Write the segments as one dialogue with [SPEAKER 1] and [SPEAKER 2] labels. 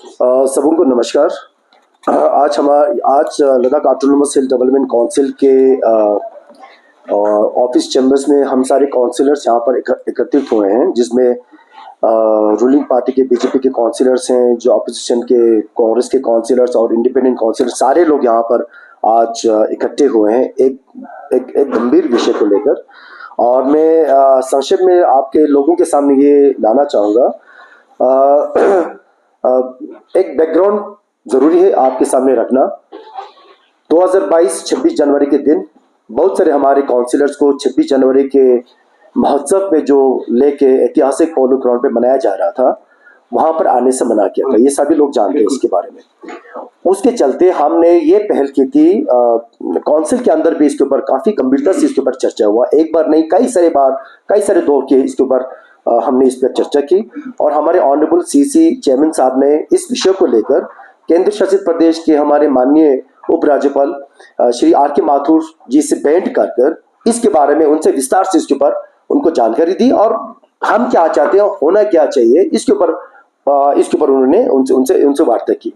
[SPEAKER 1] सबको नमस्कार। आज Ladakh autonomous hill development council के ऑफिस चैम्बर्स में हम सारे काउंसिलर्स यहाँ पर एकत्रित हुए हैं, जिसमें रूलिंग पार्टी के बीजेपी के काउंसिलर्स हैं, जो अपोजिशन के कांग्रेस के काउंसिलर्स और इंडिपेंडेंट काउंसिलर, सारे लोग यहाँ पर आज इकट्ठे हुए हैं एक गंभीर विषय को लेकर। और मैं संक्षेप में आपके लोगों के सामने ये लाना चाहूँगा। एक बैकग्राउंड जरूरी है आपके सामने रखना। 2022 26 जनवरी के दिन बहुत सारे हमारे काउंसिलर्स को 26 जनवरी के महोत्सव में जो लेके ऐतिहासिक पोलो ग्राउंड पे मनाया जा रहा था, वहां पर आने से मना किया था। ये सभी लोग जानते हैं इसके बारे में। उसके चलते हमने ये पहल की थी। काउंसिल के अंदर भी इसके ऊपर काफी गंभीरता से इसके ऊपर चर्चा हुआ। एक बार नहीं, कई सारे दौर के इसके ऊपर हमने इस पर चर्चा की। और हमारे ऑनरेबल सीसी चेयरमैन साहब ने इस विषय को लेकर केंद्र शासित प्रदेश के हमारे माननीय उपराज्यपाल श्री आर के माथुर जी से भेंट कर इसके बारे में उनसे विस्तार से इसके ऊपर उनको जानकारी दी, और हम क्या चाहते हैं, होना क्या चाहिए, इसके ऊपर उन्होंने उनसे वार्ता की।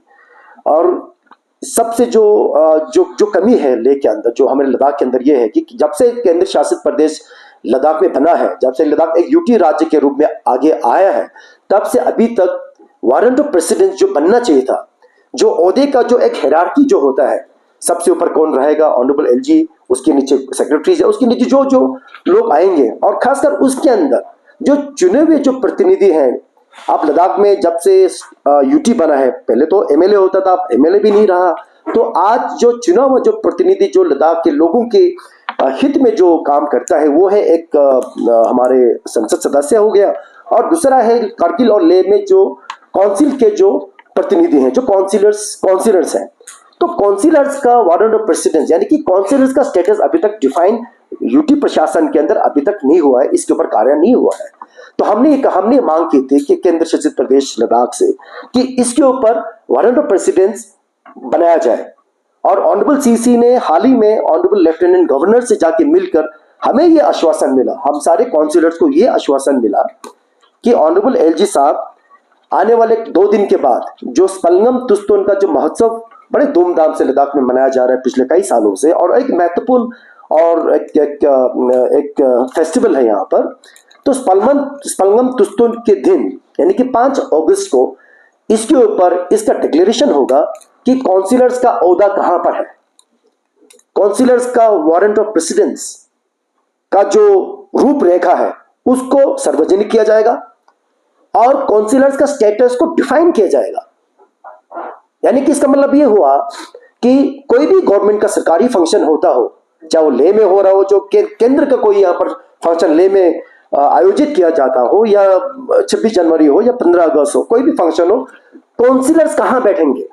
[SPEAKER 1] और सबसे जो कमी है लेह के अंदर, जो हमारे लद्दाख के अंदर, ये है कि जब से केंद्र शासित प्रदेश लद्दाख में बना है, जब से लद्दाख एक यूटी राज्य के रूप में आगे आया है, तब से अभी तक वारंट ऑफ प्रेसिडेंस जो बनना चाहिए था, जो ओहदे का जो एक हायरार्की जो होता है, सबसे ऊपर कौन रहेगा, ऑनरेबल एलजी, उसके नीचे सेक्रेटरीज है, उसके नीचे जो लोग आएंगे, और खासकर उसके अंदर जो चुने हुए जो प्रतिनिधि हैं। आप लद्दाख में जब से यूटी बना है, पहले तो एमएलए होता था, अब एमएलए भी नहीं रहा, तो आज जो चुना हुआ जो प्रतिनिधि जो लद्दाख के लोगों के हित में जो काम करता है, वो है एक हमारे संसद सदस्य हो गया, और दूसरा है कारगिल और लेह में जो काउंसिल के जो प्रतिनिधि हैं, जो काउंसिलर्स हैं। तो काउंसिलर्स का वारंट ऑफ प्रेसिडेंस, यानी कि काउंसिलर्स का स्टेटस अभी तक डिफाइन यूटी प्रशासन के अंदर अभी तक नहीं हुआ है, इसके ऊपर कार्य नहीं हुआ है। तो हमने मांग की थी कि केंद्र शासित प्रदेश लद्दाख से कि इसके ऊपर वारंट ऑफ प्रेसिडेंस बनाया जाए। और ऑनरेबल सीसी ने हाल ही में ऑनरेबल लेफ्टिनेंट गवर्नर से जाके मिलकर हमें ये आश्वासन मिला, हम सारे काउंसिलर्स को ये आश्वासन मिला कि ऑनरेबल एलजी साहब आने वाले 2 दिन के बाद जो स्पलंगम तुस्तोन का जो महोत्सव बड़े धूमधाम से लद्दाख में मनाया जा रहा है पिछले कई सालों से, और एक महत्वपूर्ण और एक फेस्टिवल है यहाँ पर। तो स्पलंगम तुस्तोन के दिन, यानी कि 5 अगस्त को इसके ऊपर इसका डिक्लेरेशन होगा कि काउंसिलर्स का ओहदा कहां पर है, काउंसिलर्स का वारंट ऑफ प्रेसिडेंस का जो रूपरेखा है उसको सार्वजनिक किया जाएगा, और काउंसिलर्स का स्टेटस को डिफाइन किया जाएगा। यानी कि इसका मतलब ये हुआ कि कोई भी गवर्नमेंट का सरकारी फंक्शन होता हो, चाहे वो लेह में हो रहा हो, जो केंद्र का कोई यहाँ पर फंक्शन लेह में आयोजित किया जाता हो, या 26 जनवरी हो या 15 अगस्त हो, कोई भी फंक्शन हो, काउंसिलर्स कहां बैठेंगे?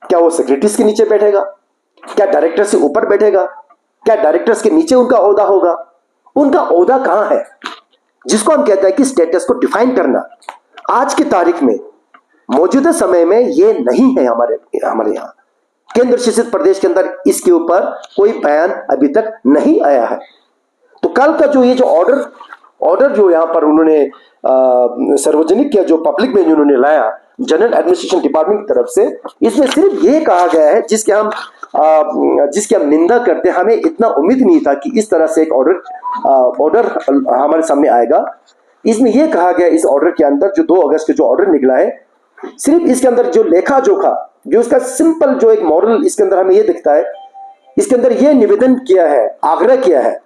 [SPEAKER 1] क्या वो सेक्रेटरीज के नीचे बैठेगा? क्या डायरेक्टर से ऊपर बैठेगा? क्या डायरेक्टर्स के नीचे उनका ओहदा होगा? उनका ओहदा कहां है, जिसको हम कहते हैं कि स्टेटस को डिफाइन करना। आज की तारीख में, मौजूदा समय में ये नहीं है हमारे यहाँ केंद्र शासित प्रदेश के अंदर, इसके ऊपर कोई बयान अभी तक नहीं आया है। तो कल का जो ये जो ऑर्डर जो यहाँ पर उन्होंने सार्वजनिक किया, जो पब्लिक में उन्होंने लाया जनरल एडमिनिस्ट्रेशन डिपार्टमेंट की तरफ से, इसमें सिर्फ ये कहा गया है, जिसकी हम निंदा करते हैं। हमें इतना उम्मीद नहीं था कि इस तरह से एक ऑर्डर हमारे सामने आएगा। इसमें यह कहा गया, इस ऑर्डर के अंदर जो 2 अगस्त के जो ऑर्डर निकला है, सिर्फ इसके अंदर जो लेखा जोखा, जो इसका सिंपल जो एक मॉडल इसके अंदर हमें यह दिखता है, इसके अंदर यह निवेदन किया है, आग्रह किया है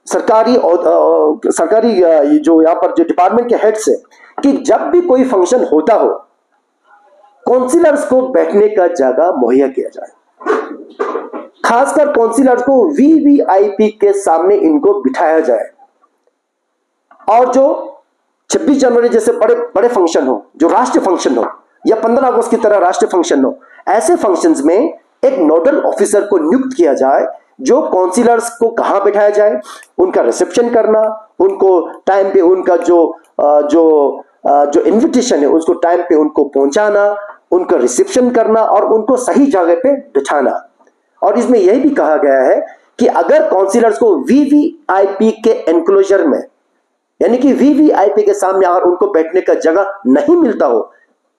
[SPEAKER 1] सरकारी जो यहाँ पर जो डिपार्टमेंट के हेड से, कि जब भी कोई फंक्शन होता हो, काउंसिलर्स को बैठने का जगह मुहैया किया जाए। खासकर काउंसिलर्स को वीवीआईपी के सामने इनको बिठाया जाए, और जो 26 जनवरी जैसे बड़े फंक्शन हो, जो राष्ट्रीय फंक्शन हो, या 15 अगस्त की तरह राष्ट्रीय फंक्शन हो, ऐसे फंक्शंस में एक नोडल ऑफिसर को नियुक्त किया जाए, जो काउंसिलर्स को कहां बैठाया जाए, उनका रिसेप्शन करना, उनको टाइम पे उनका जो इन्विटेशन है उसको टाइम पे उनको पहुंचाना, उनका रिसेप्शन करना, और उनको सही जगह पे बिठाना। और इसमें यह भी कहा गया है कि अगर काउंसिलर्स को वीवीआईपी के एनक्लोजर में, यानी कि वीवीआईपी के सामने अगर उनको बैठने का जगह नहीं मिलता हो,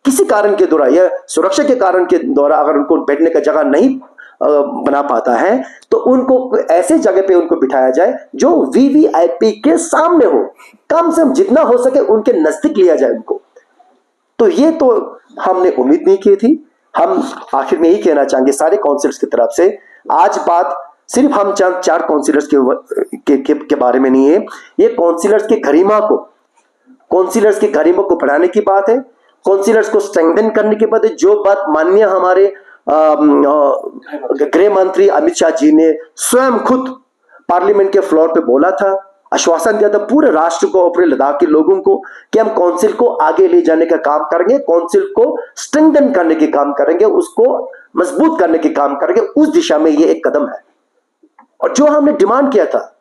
[SPEAKER 1] किसी कारण के द्वारा या सुरक्षा के कारण के द्वारा अगर उनको बैठने का जगह नहीं बना पाता है तो उनको ऐसे जगह पे उनको बिठाया जाए जो वीवीआईपी के सामने हो, कम से कम जितना हो सके उनके नजदीक लिया जाए उनको। तो ये तो हमने उम्मीद नहीं की थी। हम आखिर में यही कहना चाहेंगे सारे काउंसिलर्स की तरफ से, आज बात सिर्फ हम चार काउंसिलर्स के बारे में नहीं है, ये काउंसिलर्स के गरिमा को बढ़ाने की बात है, काउंसिलर्स को स्ट्रेंथन करने की बात है। जो बात माननीय हमारे गृह मंत्री अमित शाह जी ने स्वयं खुद पार्लियामेंट के फ्लोर पे बोला था, आश्वासन दिया था पूरे राष्ट्र को और पूरे लद्दाख के लोगों को कि हम काउंसिल को आगे ले जाने का काम करेंगे, काउंसिल को स्ट्रेंथन करने के काम करेंगे, उसको मजबूत करने के काम करेंगे। उस दिशा में ये एक कदम है। और जो हमने डिमांड किया था,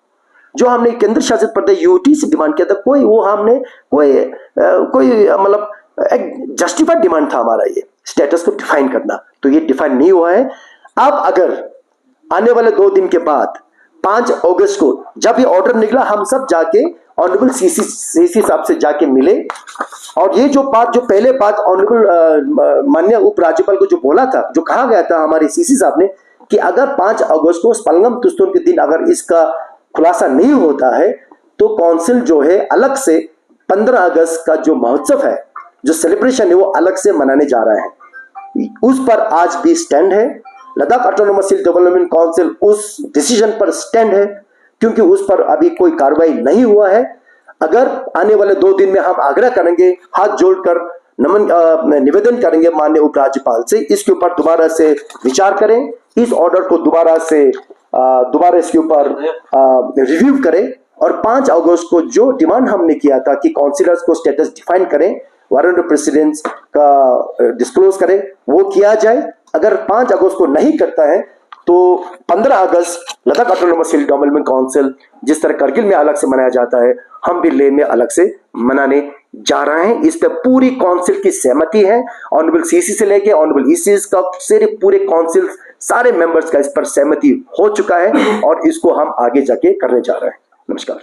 [SPEAKER 1] जो हमने केंद्र शासित प्रदेश यूटी से डिमांड किया था, कोई मतलब एक जस्टिफाइड डिमांड था हमारा ये स्टेटस को डिफाइन करना, तो ये डिफाइन नहीं हुआ है। अब अगर आने वाले 2 दिन के बाद 5 अगस्त को जब ये ऑर्डर निकला, हम सब जाके ऑनरेबल सीसी साहब से जाके मिले और ये जो पहले बात ऑनरेबल माननीय उपराज्यपाल को जो बोला था, जो कहा गया था हमारे सीसी साहब ने कि अगर 5 अगस्त को स्पलंगम तुस्तुन के दिन अगर इसका खुलासा नहीं होता है तो काउंसिल जो है अलग से 15 अगस्त का जो महोत्सव है, जो सेलिब्रेशन है, वो अलग से मनाने जा रहा है। उस पर आज भी स्टैंड है। Ladakh autonomous hill development council उस डिसीजन पर स्टैंड है, क्योंकि उस पर अभी कोई कार्रवाई नहीं हुआ है। अगर आने वाले 2 दिन में हम आग्रह करेंगे, हाथ जोड़कर निवेदन करेंगे माननीय उपराज्यपाल से, इसके ऊपर दोबारा से विचार करें, इस ऑर्डर को दोबारा इसके ऊपर रिव्यू करें और 5 अगस्त को जो डिमांड हमने किया था कि काउंसिलर्स को स्टेटस डिफाइन करें, वारंट ऑफ प्रेसिडेंस का डिस्क्लोज करें, वो किया जाए। अगर 5 अगस्त को नहीं करता है तो 15 अगस्त Ladakh autonomous hill development council जिस तरह करगिल में अलग से मनाया जाता है, हम भी लेह में अलग से मनाने जा रहे हैं। इस पर पूरी काउंसिल की सहमति है, ऑनरेबल सीसी से लेके ऑनरेबल ईसीएस का सिर्फ पूरे काउंसिल सारे मेंबर्स का इस पर सहमति हो चुका है और इसको हम आगे जाके करने जा रहे हैं। नमस्कार।